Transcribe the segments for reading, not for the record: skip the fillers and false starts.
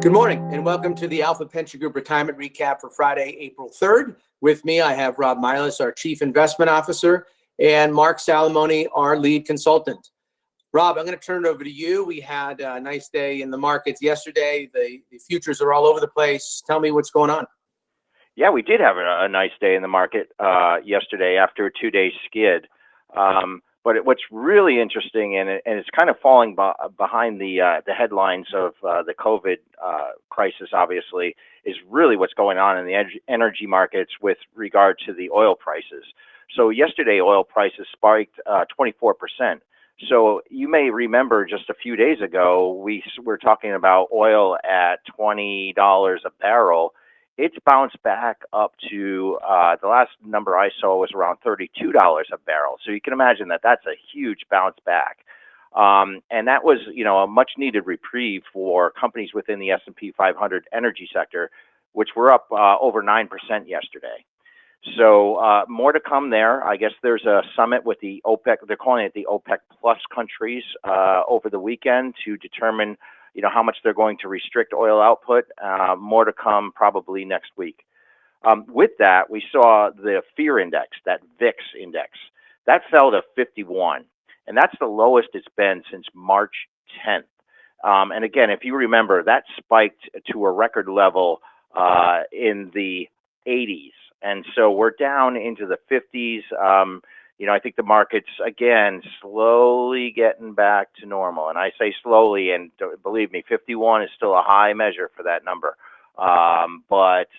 Good morning and welcome to the Alpha Pension Group Retirement Recap for Friday, April 3rd. With me, I have Rob Milas, our Chief Investment Officer, and Mark Salamone, our Lead Consultant. Rob, I'm going to turn it over to you. We had a nice day in the markets yesterday. The futures are all over the place. Tell me what's going on. Yeah, we did have a nice day in the market yesterday after a two-day skid. But what's really interesting, and it's kind of falling behind the headlines of the COVID crisis, obviously, is really what's going on in the energy markets with regard to the oil prices. So yesterday, oil prices spiked 24%. So you may remember just a few days ago, we were talking about oil at $20 a barrel. It's bounced back up to the last number I saw was around $32 a barrel. So you can imagine that that's a huge bounce back. And that was, a much needed reprieve for companies within the S&P 500 energy sector, which were up over 9% yesterday. So more to come there. I guess there's a summit with the OPEC, they're calling it the OPEC plus countries over the weekend to determine how much they're going to restrict oil output. More to come probably next week. With that, we saw the fear index, that VIX index, that fell to 51. And that's the lowest it's been since March 10th. And again, if you remember, that spiked to a record level in the 80s. And so we're down into the 50s. I think the market's, again, slowly getting back to normal. And I say slowly, and believe me, 51 is still a high measure for that number. But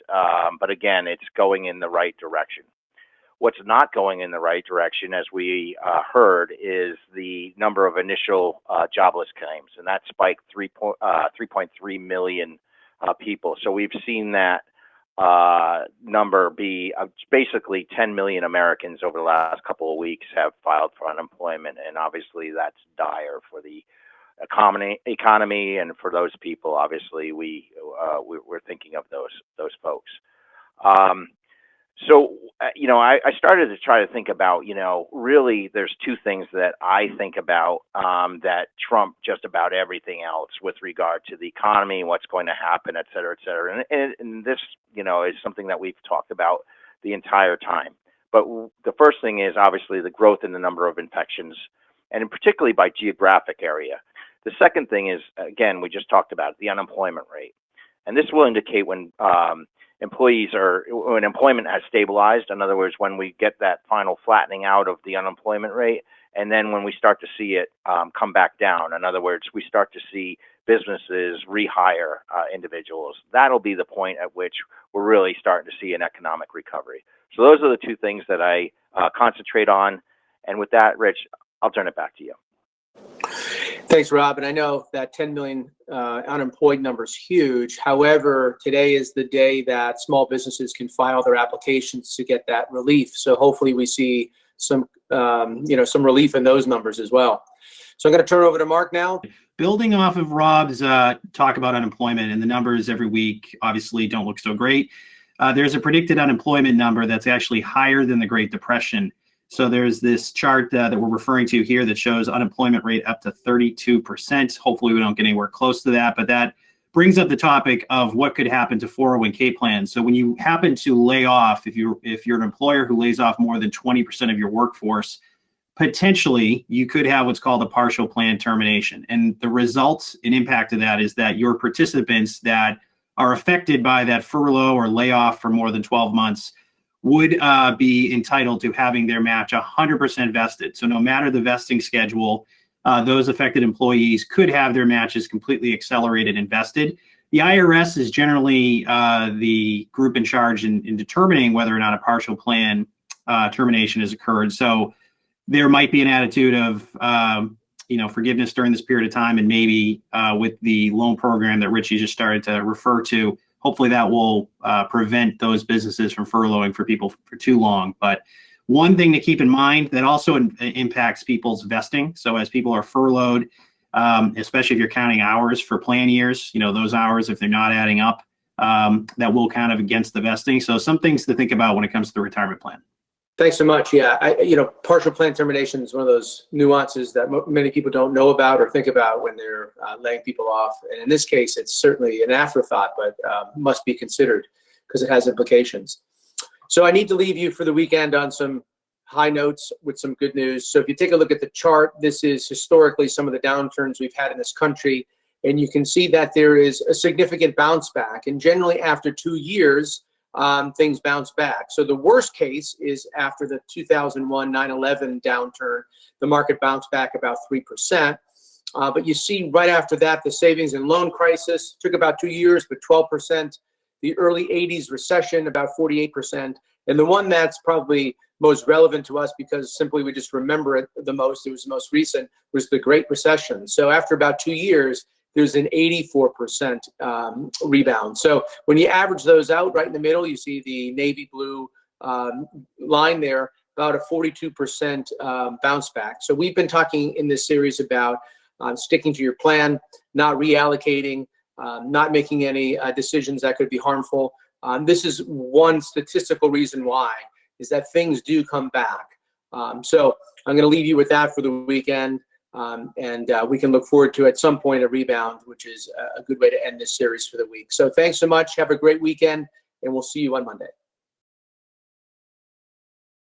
again, it's going in the right direction. What's not going in the right direction, as we heard, is the number of initial jobless claims. And that spiked 3.3 million people. So we've seen that number be basically 10 million Americans over the last couple of weeks have filed for unemployment, and obviously that's dire for the economy and for those people. Obviously, we're thinking of those folks. I started to try to think about, really there's two things that I think about that trump just about everything else with regard to the economy, what's going to happen, et cetera, et cetera. And this, is something that we've talked about the entire time. But the first thing is obviously the growth in the number of infections, and particularly by geographic area. The second thing is, again, we just talked about the unemployment rate. And this will indicate when when employment has stabilized. In other words, when we get that final flattening out of the unemployment rate, and then when we start to see it come back down. In other words, we start to see businesses rehire individuals. That'll be the point at which we're really starting to see an economic recovery. So those are the two things that I concentrate on. And with that, Rich, I'll turn it back to you. Thanks, Rob. And I know that 10 million unemployed number is huge. However, today is the day that small businesses can file their applications to get that relief. So hopefully we see some relief in those numbers as well. So I'm going to turn it over to Mark now. Building off of Rob's talk about unemployment, and the numbers every week obviously don't look so great. There's a predicted unemployment number that's actually higher than the Great Depression. So there's this chart that we're referring to here that shows unemployment rate up to 32%. Hopefully we don't get anywhere close to that, but that brings up the topic of what could happen to 401k plans. So when you happen to lay off, if you're an employer who lays off more than 20% of your workforce, potentially you could have what's called a partial plan termination. And the results and impact of that is that your participants that are affected by that furlough or layoff for more than 12 months would be entitled to having their match 100% vested. So no matter the vesting schedule, those affected employees could have their matches completely accelerated and vested. The IRS is generally the group in charge in determining whether or not a partial plan termination has occurred. So there might be an attitude of forgiveness during this period of time, and maybe with the loan program that Richie just started to refer to, hopefully that will prevent those businesses from furloughing for people for too long. But one thing to keep in mind that also impacts people's vesting. So as people are furloughed, especially if you're counting hours for plan years, those hours, if they're not adding up, that will count against the vesting. So some things to think about when it comes to the retirement plan. Thanks so much. Yeah, partial plan termination is one of those nuances that many people don't know about or think about when they're laying people off. And in this case, it's certainly an afterthought, but must be considered because it has implications. So I need to leave you for the weekend on some high notes with some good news. So if you take a look at the chart, this is historically some of the downturns we've had in this country. And you can see that there is a significant bounce back. And generally after 2 years, things bounce back. So the worst case is after the 2001 9/11 downturn, the market bounced back about 3%. But you see right after that, the savings and loan crisis took about 2 years, but 12%. The early 80s recession, about 48%. And the one that's probably most relevant to us because simply we just remember it the most, it was the most recent, was the Great Recession. So after about 2 years, there's an 84% rebound. So when you average those out right in the middle, you see the navy blue line there, about a 42% bounce back. So we've been talking in this series about sticking to your plan, not reallocating, not making any decisions that could be harmful. This is one statistical reason why, is that things do come back. So I'm going to leave you with that for the weekend. And we can look forward to at some point a rebound, which is a good way to end this series for the week. So thanks so much. Have a great weekend, and we'll see you on Monday.